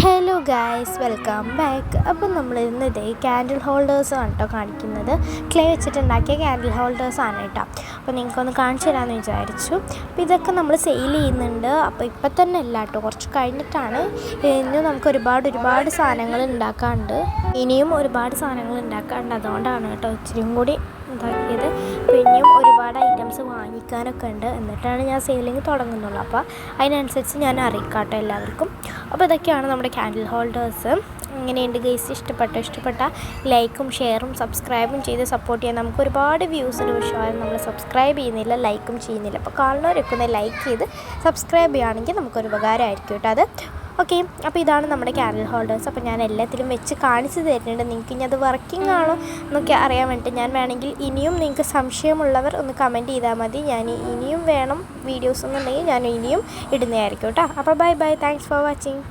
Hello guys, welcome back. അപ്പം നമ്മൾ ഇന്ന് ഇതേ ക്യാൻഡിൽ ഹോൾഡേഴ്സാണ് കേട്ടോ കാണിക്കുന്നത്. ക്ലേ വെച്ചിട്ടുണ്ടാക്കിയ ക്യാൻഡിൽ ഹോൾഡേഴ്സാണ് കേട്ടോ. അപ്പോൾ നിങ്ങൾക്കൊന്ന് കാണിച്ചു തരാമെന്ന് വിചാരിച്ചു. അപ്പോൾ ഇതൊക്കെ നമ്മൾ സെയിൽ ചെയ്യുന്നുണ്ട്. അപ്പോൾ ഇപ്പം തന്നെ അല്ല കേട്ടോ, കുറച്ച് കഴിഞ്ഞിട്ടാണ്. ഇനിയും നമുക്ക് ഒരുപാട് സാധനങ്ങൾ ഉണ്ടാക്കാനുണ്ട്. അതുകൊണ്ടാണ് കേട്ടോ ഇച്ചിരിയും കൂടി ഇതാക്കിയത്. പിന്നെയും ഒരുപാട് ഐറ്റംസ് വാങ്ങിക്കാനൊക്കെ ഉണ്ട്. എന്നിട്ടാണ് ഞാൻ സെയിലിങ് തുടങ്ങുന്നുള്ളൂ. അപ്പോൾ അതിനനുസരിച്ച് ഞാൻ അറിയിക്കാം കേട്ടോ എല്ലാവർക്കും. അപ്പോൾ ഇതൊക്കെയാണ് നമ്മുടെ ക്യാൻഡിൽ ഹോൾഡേഴ്സ്. എങ്ങനെയുണ്ട് ഗൈസ്? ഇഷ്ടപ്പെട്ട ലൈക്കും ഷെയറും സബ്സ്ക്രൈബും ചെയ്ത് സപ്പോർട്ട് ചെയ്യാൻ. നമുക്ക് ഒരുപാട് വ്യൂസിന് വിഷയമായാലും നമ്മൾ സബ്സ്ക്രൈബ് ചെയ്യുന്നില്ല, ലൈക്കും ചെയ്യുന്നില്ല. അപ്പോൾ കാണുന്നവരൊക്കെ ഒന്ന് ലൈക്ക് ചെയ്ത് സബ്സ്ക്രൈബ് ചെയ്യുകയാണെങ്കിൽ നമുക്കൊരു ഉപകാരമായിരിക്കും കേട്ടോ അത്. ഓക്കെ, അപ്പോൾ ഇതാണ് നമ്മുടെ ക്യാൻഡിൽ ഹോൾഡേഴ്സ്. അപ്പോൾ ഞാൻ എല്ലാത്തിലും വെച്ച് കാണിച്ച് തരുന്നുണ്ട്. നിങ്ങൾക്ക് ഇനി അത് വർക്കിംഗ് ആണോ എന്നൊക്കെ അറിയാൻ വേണ്ടിയിട്ട് ഞാൻ വേണമെങ്കിൽ ഇനിയും നിങ്ങൾക്ക് സംശയമുള്ളവർ ഒന്ന് കമൻറ്റ് ചെയ്താൽ മതി. ഞാൻ ഇനിയും വേണം വീഡിയോസ് എന്നുണ്ടെങ്കിൽ ഞാൻ ഇനിയും ഇടുന്നതായിരിക്കും കേട്ടോ. അപ്പോൾ ബൈ, താങ്ക്സ് ഫോർ വാച്ചിങ്.